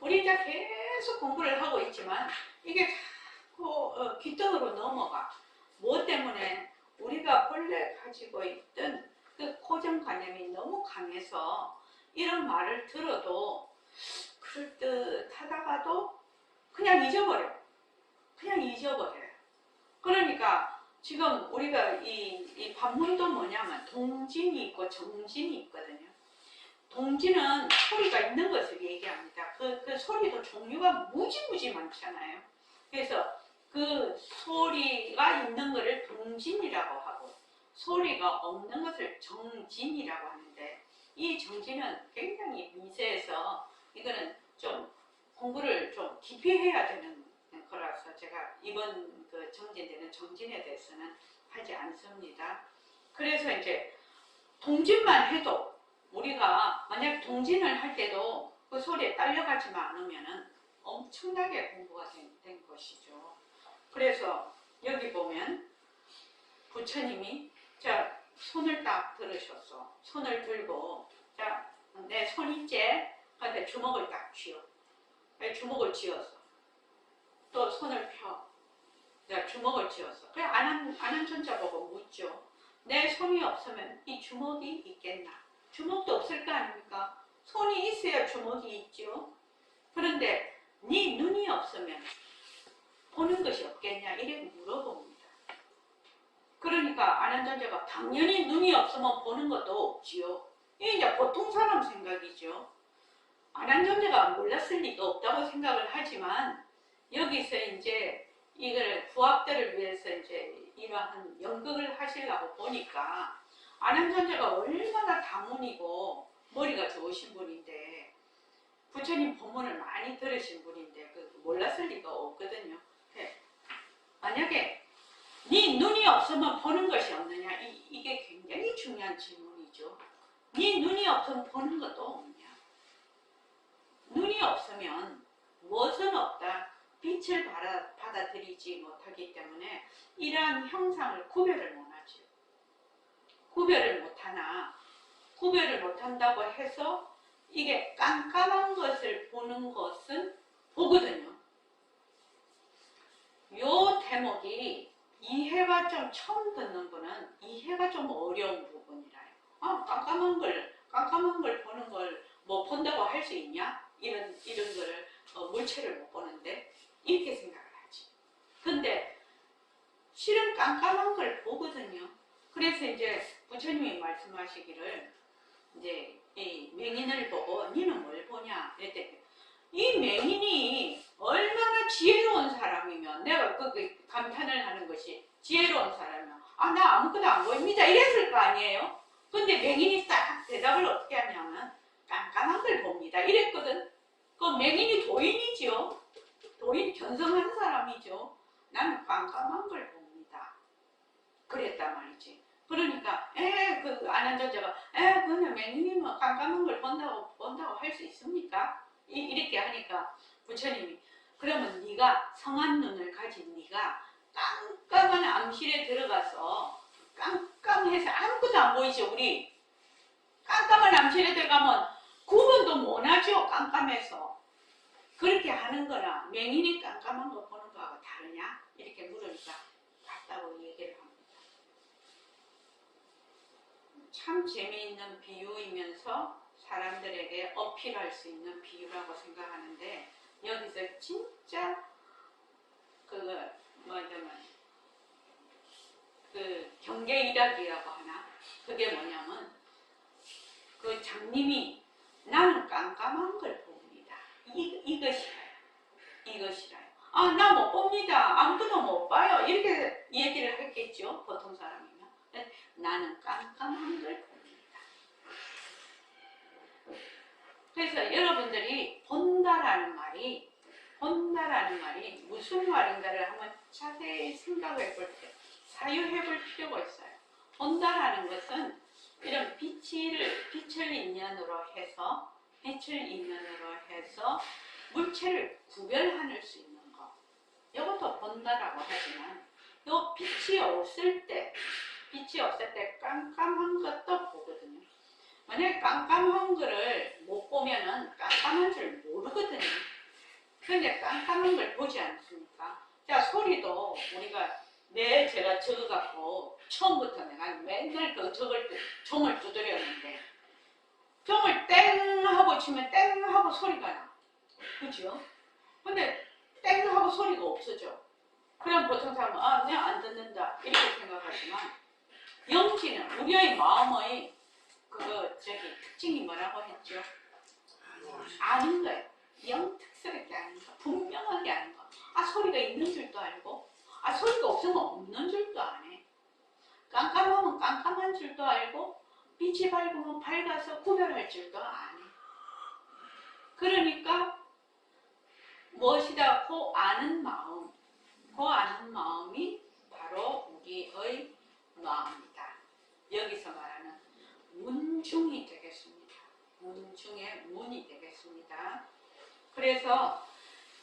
우리 이제 계속 공부를 하고 있지만 이게 자꾸 귓등으로 넘어가. 뭐 때문에? 우리가 본래 가지고 있던 그 고정관념이 너무 강해서 이런 말을 들어도 그럴듯하다가도 그냥 잊어버려요. 그러니까 지금 우리가 이 반문도 뭐냐면 동진이 있고 정진이 있거든요. 동진은 소리가 있는 것을 얘기합니다. 그 소리도 종류가 무지무지 많잖아요. 그래서 그 소리가 있는 것을 동진이라고 하고, 소리가 없는 것을 정진이라고 하는데, 이 정진은 굉장히 미세해서 이거는 좀 공부를 좀 깊이 해야 되는 거라서 제가 이번 그 정진되는 정진에 대해서는 하지 않습니다. 그래서 이제 동진만 해도, 우리가 만약 동진을 할 때도 그 소리에 딸려가지만 않으면은 엄청나게 공부가 된 것이죠. 그래서 여기 보면 부처님이, 자, 손을 딱 들으셨어. 손을 들고, 자, 내 손 있지? 근데 주먹을 딱 쥐어. 주먹을 쥐었어. 또 손을 펴. 자, 주먹을 쥐었어. 그래, 안한천자 보고 묻죠. 내 손이 없으면 이 주먹이 있겠나? 주먹도 없을 거 아닙니까? 손이 있어야 주먹이 있죠. 그런데 네 눈이 없으면 보는 것이 없겠냐? 이렇게 물어봅니다. 그러니까 안한천자가 당연히 눈이 없으면 보는 것도 없지요. 이게 이제 보통 사람 생각이죠. 안한천자가 몰랐을 리가 없다고 생각을 하지만, 여기서 이제 이걸 부합대를 위해서 이제 이러한 연극을 하시려고 보니까, 안한천자가 얼마나 다문이고 머리가 좋으신 분인데, 부처님 법문을 많이 들으신 분인데 몰랐을 리가 없거든요. 만약에 네 눈이 없으면 보는 것이 없느냐? 이게 굉장히 중요한 질문이죠. 네 눈이 없으면 보는 것도 없냐? 눈이 없으면 무엇은 없다. 빛을 받아들이지 못하기 때문에 이러한 형상을 구별을 못하죠. 구별을 못한다고 해서 이게 깜깜한 것을 보는 것은 보거든요. 요 대목이 이해가 좀 처음 듣는 분은 이해가 좀 어려운 부분이라요. 깜깜한 걸 보는 걸 뭐 본다고 할 수 있냐? 이런 거를 물체를 못 보는데 이렇게 생각을 하지. 근데 실은 깜깜한 걸 보거든요. 그래서 이제 부처님이 말씀하시기를, 이제 이 맹인을 보고 니는 뭘 보냐? 이랬더니 이 맹인이 얼마나 지혜로운 사람이면, 내가 그 감탄을 하는 것이 지혜로운 사람이면 나 아무것도 안 보입니다 이랬을 거 아니에요. 근데 맹인이 딱 대답을 어떻게 하냐면 깜깜한 걸 봅니다 이랬거든. 그 맹인이 도인이죠. 도인 견성한 사람이죠. 나는 깜깜한 걸 봅니다 그랬단 말이지. 그러니까 그 안한천자가 그냥 맹인이면 깜깜한 걸 본다고 할 수 있습니까? 이렇게 하니까 부처님이 그러면 네가 성한 눈을 가진 네가 깜깜한 암실에 들어가서 깜깜해서 아무것도 안 보이죠. 우리 깜깜한 암실에 들어가면 구분도 못하죠. 깜깜해서. 그렇게 하는 거나 맹인이 깜깜한 거 보는 거하고 다르냐? 이렇게 물으니까 같다고 얘기를 합니다. 참 재미있는 비유이면서 사람들에게 어필할 수 있는 비유라고 생각하는데 여기서 진짜 그 경계일학이라고 하나? 그게 뭐냐면 그 장님이 나는 깜깜한 걸 봅니다. 이것이라요. 아, 나 못 봅니다. 아무것도 못 봐요. 이렇게 얘기를 했겠죠. 보통 사람이면. 나는 깜깜한 걸 봅니다. 그래서 여러분들이 본다라는 말이 무슨 말인가를 한번 자세히 생각해 볼 때, 사유해 볼 필요가 있어요. 본다라는 것은 이런 빛을 인연으로 해서 물체를 구별할 수 있는 거. 이것도 본다라고 하지만, 요 빛이 없을 때 깜깜한 것도 보거든요. 만약에 깜깜한 거를 못 보면은 깜깜한 줄 모르거든요. 근데 깜깜한 걸 보지 않습니까? 자, 소리도 우리가 제가 적어갖고 처음부터 내가 맨날 종을 두드렸는데 종을 땡 하고 치면 땡 하고 소리가 나. 그죠? 근데 땡 하고 소리가 없어져. 그럼 보통 사람은 내가 안 듣는다 이렇게 생각하지만 영지는 우리의 마음의 특징이 뭐라고 했죠? 아는 거예요. 영특스럽게 아는 거, 분명하게 아는 거. 소리가 있는 줄도 알고, 소리가 없으면 없는 줄도 아네. 깜깜하면 깜깜한 줄도 알고, 빛이 밝으면 밝아서 구별할 줄도 아네. 그러니까 무엇이다? 그 아는 마음이 바로 우리의 마음이다. 여기서 말하는 문중이 되겠습니다. 문중의 문이 되겠습니다. 그래서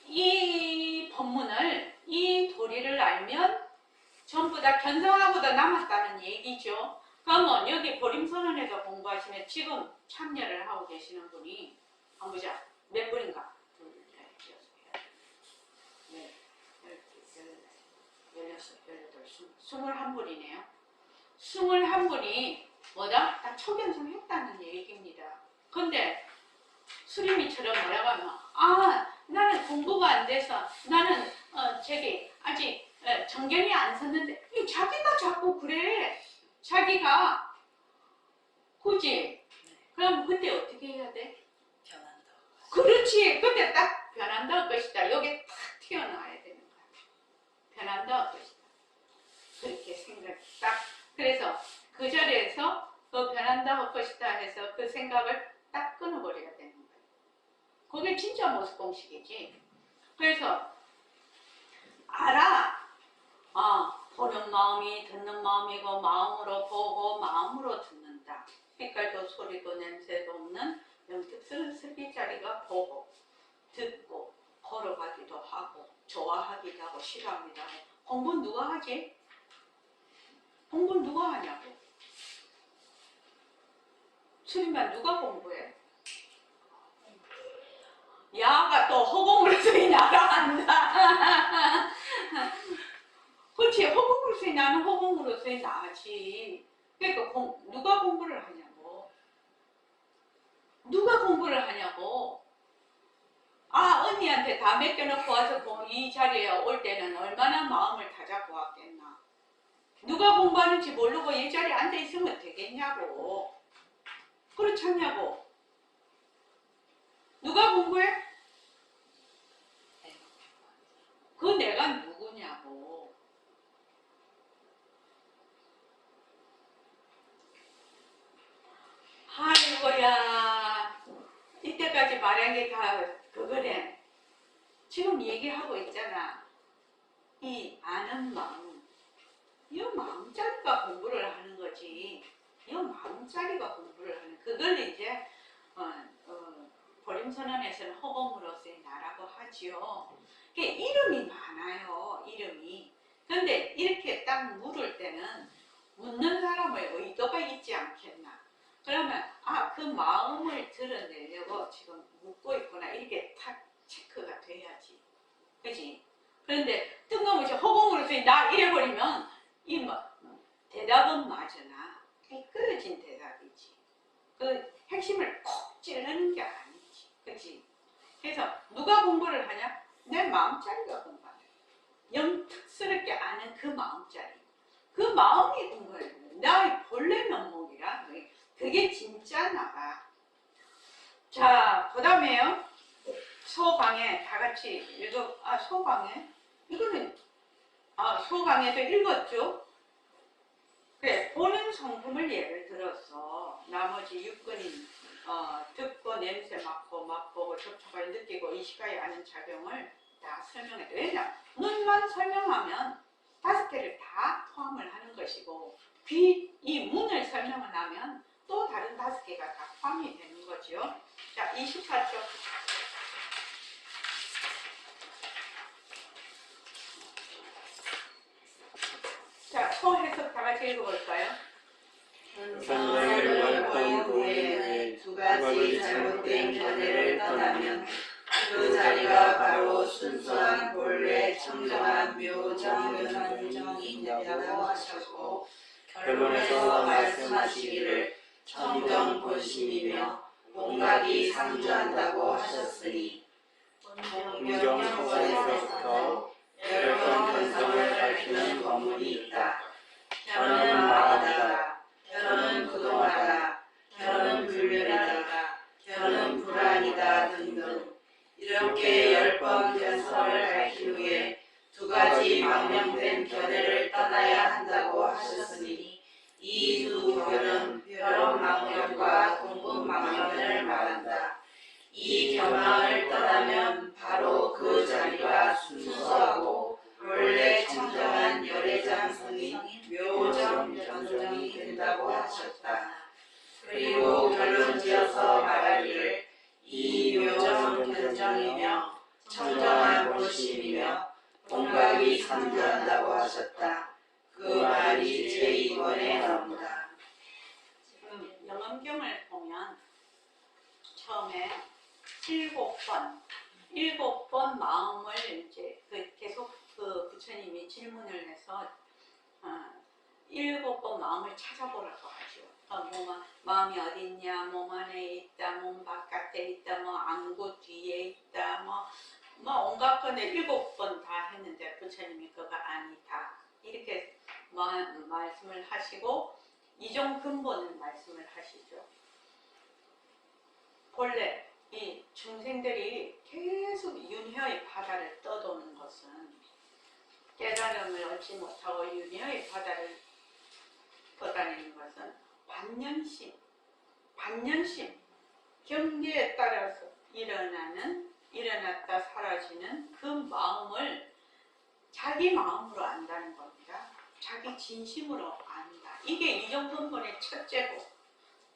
이 법문을, 이 도리를 알면 전부 다 견성하고도 남았다는 얘기죠. 그러면 여기 보림선언에서 공부하시면 지금 참여를 하고 계시는 분이 한번 보자. 몇 분인가? 21분이네요. 21분이 뭐다? 다 초견성 했다는 얘기입니다. 근데 수림이처럼 뭐라고 하면 나는 공부가 안 돼서 나는 아직 정견이 안 섰는데 자기가 자꾸 그래. 자기가 그지? 그럼 그때 어떻게 해야 돼? 변한다. 그렇지. 그때 딱 변한다 것이다. 여기 탁 튀어나와야 되는 거야. 변한다 것이다. 그렇게 생각 그래서 그 자리에서 그 변한다 것이다 해서 그 생각을 딱 끊어버려야 되는 거예요. 그게 진짜 모습 공식이지. 그래서 알아. 보는 마음이 듣는 마음이고 마음으로 보고 마음으로 듣는다. 빛깔도 소리도 냄새도 없는 영특스러운 슬기자리가 보고 듣고 걸어가기도 하고 좋아하기도 하고 싫어하기도 하고. 공부는 누가 하지? 공부는 누가 하냐고. 수림만 누가 공부해? 야가 또 허공으로 소리 나간다. 그렇지. 허공으로 소리 나는 허공으로 소리 나지. 그러니까 누가 공부를 하냐고. 누가 공부를 하냐고. 언니한테 다 맡겨놓고 와서 이 자리에 올 때는 얼마나 마음을 다잡고 왔겠나. 누가 공부하는지 모르고 이 자리에 앉아있으면 되겠냐고. 그렇지 않냐고. 누가 공부해? 그 내가 누구냐고. 아이고야. 이때까지 말한 게 다 그거래. 지금 얘기하고 있잖아. 이 아는 마음. 이 마음짜리가 공부를 하는 거지. 이 마음짜리가 공부를 하는. 그걸 이제 버림 개정선언에서는 허공으로서의 나라고 하지요. 그게 이름이 많아요. 이름이. 그런데 이렇게 딱 물을 때는 묻는 사람의 의도가 있지 않겠나. 그러면 그 마음을 드러내려고 지금 묻고 있구나. 이렇게 탁 체크가 돼야지. 그지? 그런데 뜬금없이 허공으로서 나 이래버리면 대답은 맞으나 미끄러진 대답이지. 그 핵심을 콕 찌르는 게 아니지. 그치? 그래서 누가 공부를 하냐? 내 마음자리가 공부하는 거야. 영특스럽게 아는 그 마음자리. 그 마음이 공부하는 거야. 나의 본래 면목이라. 그게 진짜 나가. 자, 그 다음에요. 소강에 다 같이 소강에? 이거는, 소강에도 읽었죠? 그래, 보는 성품을 예를 들어서 나머지 육근인 듣고 냄새 맡고 맛보고 접촉을 느끼고 의식하여 아는 작용을 다 설명해. 왜냐? 눈만 설명하면 5개를 다 포함을 하는 것이고 이 문을 설명을 하면 또 다른 5개가 다 포함이 되는 거죠. 자, 24쪽. 자, 소해석 다 같이 읽어볼까요? 현상을 원본 후에 두 가지 잘못된 견해를 떠나면 그 자리가 바로 순수한 본래 청정한 묘정견정이 된다고 하셨고 결론에서 말씀하시기를 청정 본심이며 본각이 상주한다고 하셨으니 본경성에서부터 열번 견성을 밝히는 법문이 있다. 변은 마하다, 변은 부동하다, 변은 불멸이다, 변은 불안이다 등등 이렇게 10번 견성을 밝힌 후에 두 가지 망명된 견해를 떠나야 한다고 하셨으니 이 두 견은 벼론 망명과 동분 망명을 말한다. 이 견망을 떠나면 바로 그 자리가 순수하고 원래 청정한 열애장성인 묘정견정이 된다고 하셨다. 그리고 결론지어서 말하기를 이 묘정견정이며 청정한 본심이며 본각이 상주한다고 하셨다. 그 말이 제2권에 나옵니다. 지금 영엄경을 보면 처음에 7번 마음을 이제 계속 부처님이 질문을 해서 7번 마음을 찾아보라고 하죠. 마음이 어디 있냐, 몸 안에 있다, 몸 바깥에 있다, 안구 뒤에 있다, 온갖 건데 7번 다 했는데 부처님이 그거 아니다. 이렇게 말씀을 하시고 이종 근본을 말씀을 하시죠. 본래 이 중생들이 계속 윤회의 바다를 떠도는 것은 깨달음을 얻지 못하고 윤회의 바다를 떠다니는 것은 반연심, 경계에 따라서 일어났다 사라지는 그 마음을 자기 마음으로 안다는 겁니다. 자기 진심으로 안다. 이게 이종 근본의 첫째고,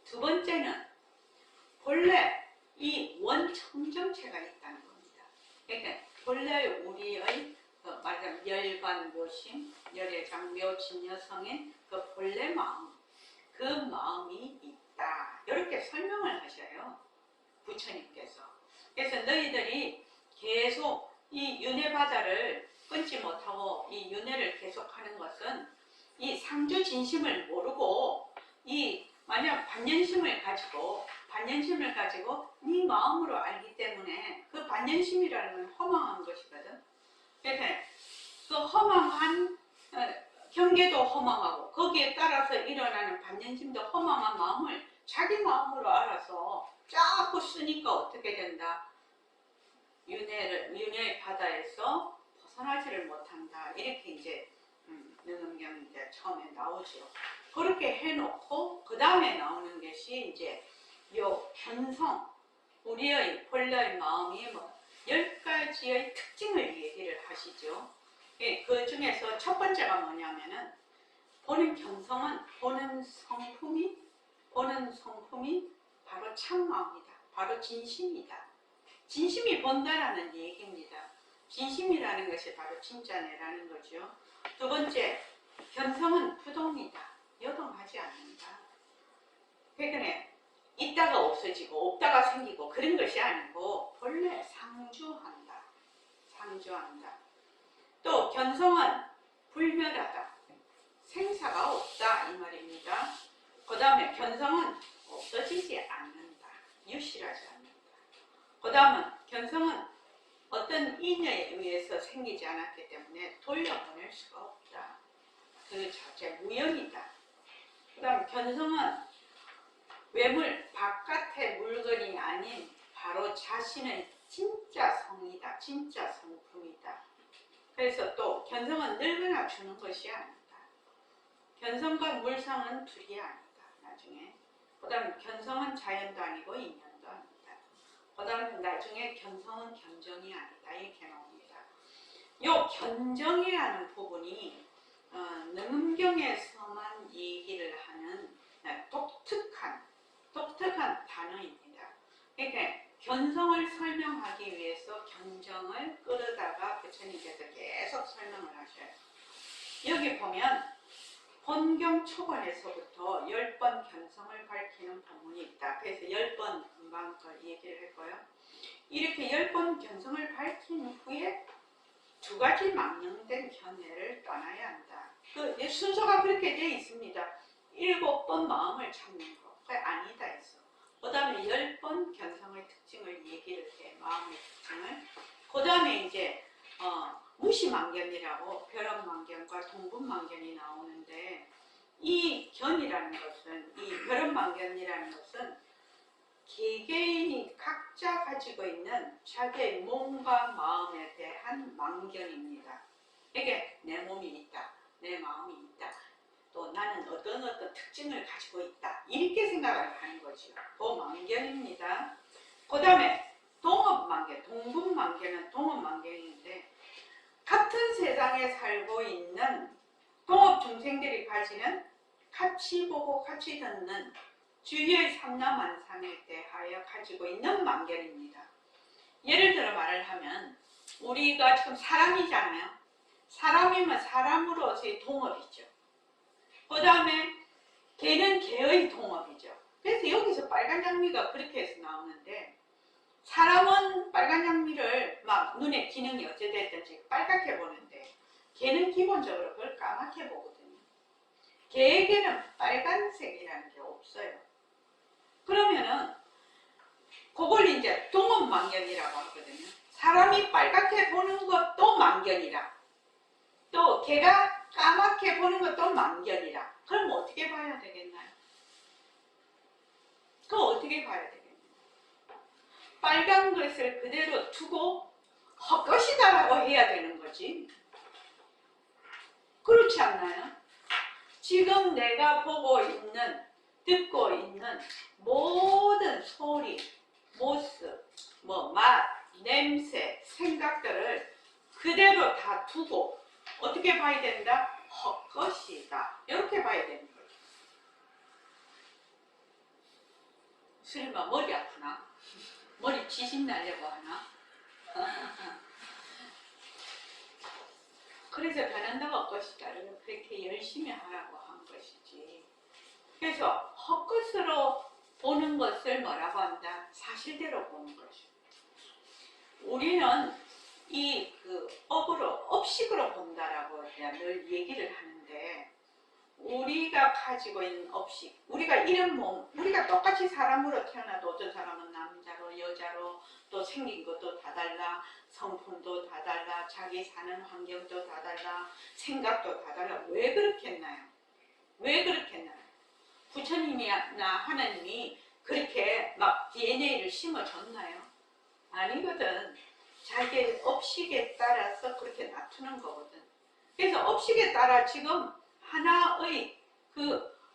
두 번째는 본래 이 원청정체가 있다는 겁니다. 그러니까 본래 우리의 말하자면 열관 묘심, 열애장 묘진 여성인 그 본래 마음, 그 마음이 있다. 이렇게 설명을 하셔요. 부처님께서. 그래서 너희들이 계속 이 윤회 바다를 끊지 못하고 이 윤회를 계속하는 것은 이 상주 진심을 모르고 만약 반연심을 가지고 네 마음으로 알기 때문에 그 반연심이라는 건 허망한 것이거든. 그래서 그 허망한 경계도 허망하고 거기에 따라서 일어나는 반연심도 허망한 마음을 자기 마음으로 알아서 자꾸 쓰니까 어떻게 된다? 윤회의 바다에서 벗어나지를 못한다. 이렇게 이제 능엄경 이제 처음에 나오죠. 그렇게 해놓고 그 다음에 나오는 것이 이제 요 견성, 우리의 본래의 마음이 10가지의 특징을 얘기를 하시죠. 그 중에서 첫 번째가 뭐냐면은 보는 견성은 보는 성품이 바로 참마음이다. 바로 진심이다. 진심이 본다라는 얘기입니다. 진심이라는 것이 바로 진짜네라는 거죠. 두 번째, 견성은 부동이다. 여동하지 않는다. 그러니까 있다가 없어지고 없다가 생기고 그런 것이 아니고 본래 상주한다. 상주한다. 또 견성은 불멸하다. 생사가 없다 이 말입니다. 그 다음에 견성은 없어지지 않는다. 유실하지 않는다. 그 다음은 견성은 어떤 인연에 의해서 생기지 않았기 때문에 돌려보낼 수가 없다. 그 자체 무형이다. 그 다음 견성은 외물 바깥의 물건이 아닌 바로 자신의 진짜 성이다. 진짜 성품이다. 그래서 또 견성은 늙으나 주는 것이 아니다. 견성과 물성은 둘이 아니다. 나중에. 그 다음에 견성은 자연도 아니고 인연도 아니다. 그 다음에 나중에 견성은 견정이 아니다. 이렇게 나옵니다. 요 견정이라는 부분이 능음경에서만 얘기를 하는 독특한 단어입니다. 그러니까 견성을 설명하기 위해서 견정을 끌어다가 부처님께서 계속 설명을 하셔요. 여기 보면 본경 초반에서부터 10번 견성을 밝히는 본문이 있다. 그래서 10번 금방 얘기를 했고요. 이렇게 10번 견성을 밝힌 후에 두 가지 망령된 견해를 떠나야 한다. 그 순서가 그렇게 되어 있습니다. 7번 마음을 찾는 거. 그게 아니다 했어. 그 다음에 10번 견성의 특징을 얘기를 해. 마음의 특징을. 그 다음에 이제 무시망견이라고 벼런망견과 동분망견이 나오는데 이 견이라는 것은 이 벼런망견이라는 것은 개개인이 각자 가지고 있는 자기의 몸과 마음에 대한 망견입니다. 이게 내 몸이 있다. 내 마음이 있다. 또 나는 어떤 특징을 가지고 있다. 이렇게 생각을 하는 거죠. 그 망견입니다. 그 다음에 동업망견, 동분망견은 동업망견인데 같은 세상에 살고 있는 동업 중생들이 가지는 같이 보고 같이 듣는 주위의 삼라만상에 대하여 가지고 있는 망견입니다. 예를 들어 말을 하면 우리가 지금 사람이잖아요. 사람이면 사람으로서의 동업이죠. 그 다음에 개는 개의 동업이죠. 그래서 여기서 빨간 장미가 그렇게 해서 나오는데 사람은 빨간 장미를 막 눈에 기능이 어찌됐든지 빨갛게 보는데 개는 기본적으로 그걸 까맣게 보거든요. 개에게는 빨간색이라는 게 없어요. 그러면은 그걸 이제 동업망견이라고 하거든요. 사람이 빨갛게 보는 것도 망견이라 또 개가 까맣게 보는 것도 망견이라. 그럼 어떻게 봐야 되겠나요? 그럼 어떻게 봐야 되겠나요? 빨간 것을 그대로 두고 헛것이다라고 해야 되는 거지. 그렇지 않나요? 지금 내가 보고 있는, 듣고 있는 모든 소리, 모습, 맛, 냄새, 생각들을 그대로 다 두고 어떻게 봐야 된다? 헛것이다. 이렇게 봐야 되는 거예요. 설마 머리 아프나? 머리 지진 나려고 하나? 그래서 변한다고 헛것이다를 그렇게 열심히 하라고 한 것이지. 그래서 헛것으로 보는 것을 뭐라고 한다? 사실대로 보는 것이죠. 우리는 이 업식으로 본다라고 늘 얘기를 하는데 우리가 가지고 있는 업식, 우리가 이런 몸, 우리가 똑같이 사람으로 태어나도 어떤 사람은 남자로 여자로 또 생긴 것도 다 달라, 성품도 다 달라, 자기 사는 환경도 다 달라, 생각도 다 달라. 왜 그렇겠나요? 왜 그렇겠나요? 부처님이나 하나님이 그렇게 막 DNA를 심어줬나요? 아니거든. 자기의 업식에 따라서 그렇게 놔두는 거거든. 그래서 업식에 따라 지금 하나의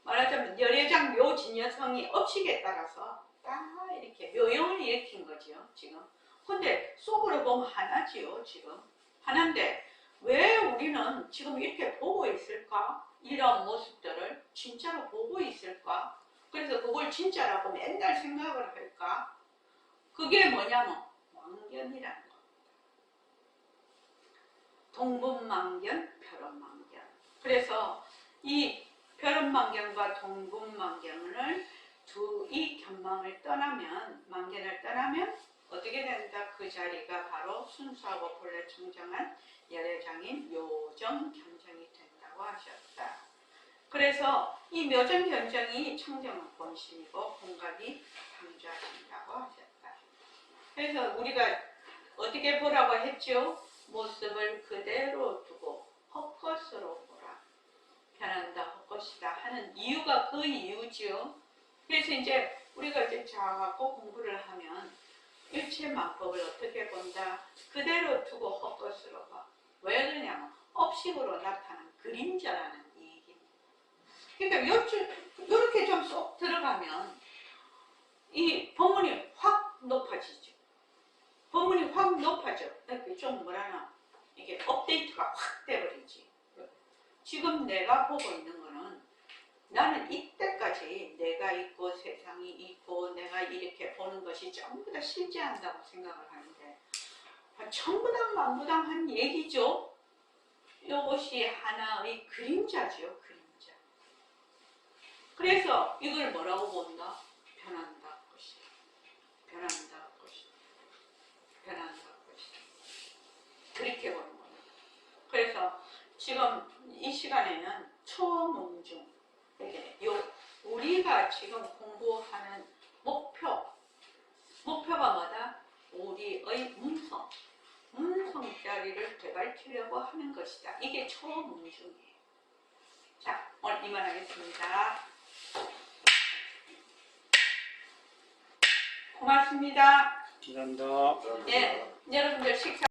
말하자면 열애장 묘진여성이 업식에 따라서 다 이렇게 묘형을 일으킨 거지요, 지금. 근데 속으로 보면 하나지요, 지금. 하나인데 왜 우리는 지금 이렇게 보고 있을까? 이런 모습들을 진짜로 보고 있을까? 그래서 그걸 진짜라고 맨날 생각을 할까? 그게 뭐냐면 동분망견이라는 거. 동분망견, 벼른망견. 그래서 이 벼른망견과 동분망견을 이 견망을 떠나면, 망견을 떠나면 어떻게 된다? 그 자리가 바로 순수하고 본래 청정한 열애장인 묘정견정이 된다고 하셨다. 그래서 이 묘정견정이 청정은 본심이고 본각이 강조하신다고 하셨다. 그래서 우리가 어떻게 보라고 했죠? 모습을 그대로 두고 헛것으로 보라. 변한다, 헛것이다 하는 이유가 그 이유죠. 그래서 이제 우리가 이제 자꾸 공부를 하면 일체만법을 어떻게 본다? 그대로 두고 헛것으로 봐. 왜 그러냐면 업식으로 나타난 그림자라는 얘기입니다. 그러니까 이렇게 좀 쏙 들어가면 이 법문이 확 높아지죠. 법문이 확 높아져. 그러니까 좀 뭐라나 이게 업데이트가 확 돼버리지. 지금 내가 보고 있는 거는 나는 이때까지 내가 있고 세상이 있고 내가 이렇게 보는 것이 전부 다 실제한다고 생각을 하는데 전부당 만부당한 얘기죠. 이것이 하나의 그림자죠. 그림자. 그래서 이걸 뭐라고 본다? 변한다 것이다. 변한다 것이다. 변한다 것이다. 그렇게 보는 거예요. 그래서 지금 이 시간에는 초문중 우리가 지금 공부하는 목표가 뭐다? 우리의 문성자리를 되밟히려고 하는 것이다. 이게 초문중이에요. 자, 오늘 이만하겠습니다. 고맙습니다. 감사합니다. 예, 여러분들 식사